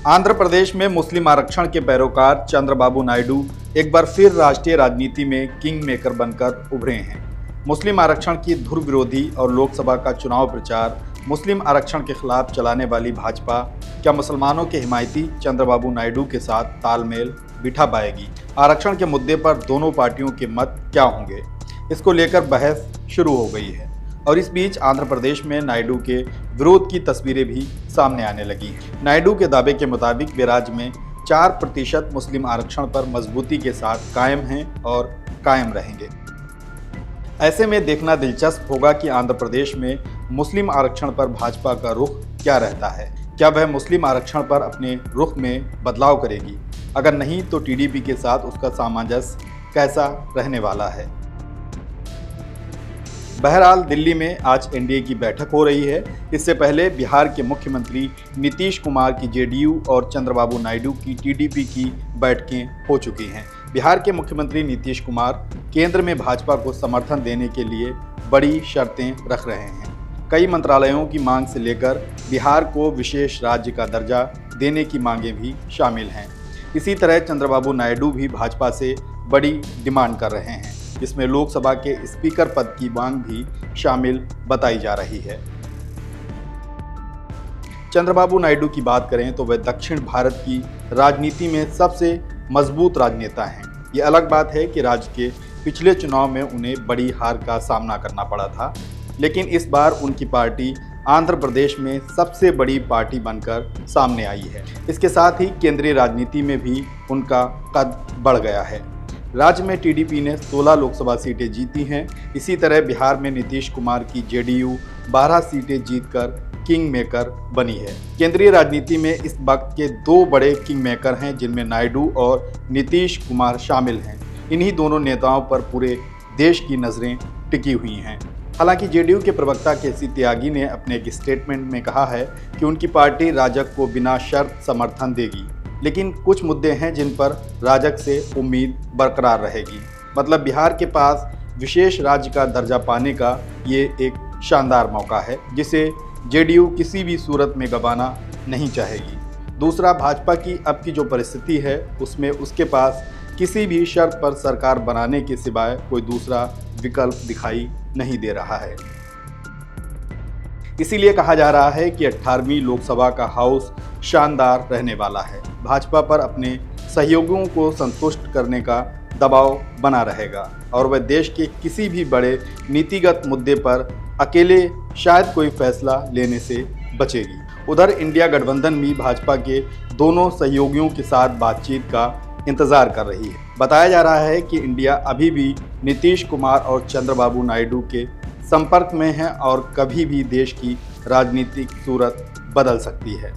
आंध्र प्रदेश में मुस्लिम आरक्षण के पैरोकार चंद्रबाबू नायडू एक बार फिर राष्ट्रीय राजनीति में किंग मेकर बनकर उभरे हैं। मुस्लिम आरक्षण की धुर विरोधी और लोकसभा का चुनाव प्रचार मुस्लिम आरक्षण के खिलाफ चलाने वाली भाजपा क्या मुसलमानों के हिमायती चंद्रबाबू नायडू के साथ तालमेल बिठा पाएगी? आरक्षण के मुद्दे पर दोनों पार्टियों के मत क्या होंगे, इसको लेकर बहस शुरू हो गई है। और इस बीच आंध्र प्रदेश में नायडू के विरोध की तस्वीरें भी सामने आने लगी हैं। नायडू के दावे के मुताबिक वे राज्य में 4% मुस्लिम आरक्षण पर मजबूती के साथ कायम हैं और कायम रहेंगे। ऐसे में देखना दिलचस्प होगा कि आंध्र प्रदेश में मुस्लिम आरक्षण पर भाजपा का रुख क्या रहता है। क्या वह मुस्लिम आरक्षण पर अपने रुख में बदलाव करेगी? अगर नहीं तो टीडीपी के साथ उसका सामंजस्य कैसा रहने वाला है? बहरहाल दिल्ली में आज एनडीए की बैठक हो रही है। इससे पहले बिहार के मुख्यमंत्री नीतीश कुमार की जेडीयू और चंद्रबाबू नायडू की टीडीपी की बैठकें हो चुकी हैं। बिहार के मुख्यमंत्री नीतीश कुमार केंद्र में भाजपा को समर्थन देने के लिए बड़ी शर्तें रख रहे हैं। कई मंत्रालयों की मांग से लेकर बिहार को विशेष राज्य का दर्जा देने की मांगें भी शामिल हैं। इसी तरह चंद्रबाबू नायडू भी भाजपा से बड़ी डिमांड कर रहे हैं, जिसमें लोकसभा के स्पीकर पद की मांग भी शामिल बताई जा रही है। चंद्रबाबू नायडू की बात करें तो वह दक्षिण भारत की राजनीति में सबसे मजबूत राजनेता हैं। ये अलग बात है कि राज्य के पिछले चुनाव में उन्हें बड़ी हार का सामना करना पड़ा था, लेकिन इस बार उनकी पार्टी आंध्र प्रदेश में सबसे बड़ी पार्टी बनकर सामने आई है। इसके साथ ही केंद्रीय राजनीति में भी उनका कद बढ़ गया है। राज्य में टीडीपी ने 16 लोकसभा सीटें जीती हैं। इसी तरह बिहार में नीतीश कुमार की जेडीयू 12 सीटें जीतकर किंग मेकर बनी है। केंद्रीय राजनीति में इस वक्त के दो बड़े किंग मेकर हैं, जिनमें नायडू और नीतीश कुमार शामिल हैं। इन्हीं दोनों नेताओं पर पूरे देश की नज़रें टिकी हुई हैं। हालांकि जेडीयू के प्रवक्ता केसी त्यागी ने अपने एक स्टेटमेंट में कहा है कि उनकी पार्टी राजग को बिना शर्त समर्थन देगी, लेकिन कुछ मुद्दे हैं जिन पर राजग से उम्मीद बरकरार रहेगी। मतलब बिहार के पास विशेष राज्य का दर्जा पाने का ये एक शानदार मौका है, जिसे जेडीयू किसी भी सूरत में गंवाना नहीं चाहेगी। दूसरा, भाजपा की अब की जो परिस्थिति है उसमें उसके पास किसी भी शर्त पर सरकार बनाने के सिवाय कोई दूसरा विकल्प दिखाई नहीं दे रहा है। इसीलिए कहा जा रहा है कि 18वीं लोकसभा का हाउस शानदार रहने वाला है। भाजपा पर अपने सहयोगियों को संतुष्ट करने का दबाव बना रहेगा और वह देश के किसी भी बड़े नीतिगत मुद्दे पर अकेले शायद कोई फैसला लेने से बचेगी। उधर इंडिया गठबंधन भी भाजपा के दोनों सहयोगियों के साथ बातचीत का इंतजार कर रही है। बताया जा रहा है कि इंडिया अभी भी नीतीश कुमार और चंद्रबाबू नायडू के संपर्क में है और कभी भी देश की राजनीतिक सूरत बदल सकती है।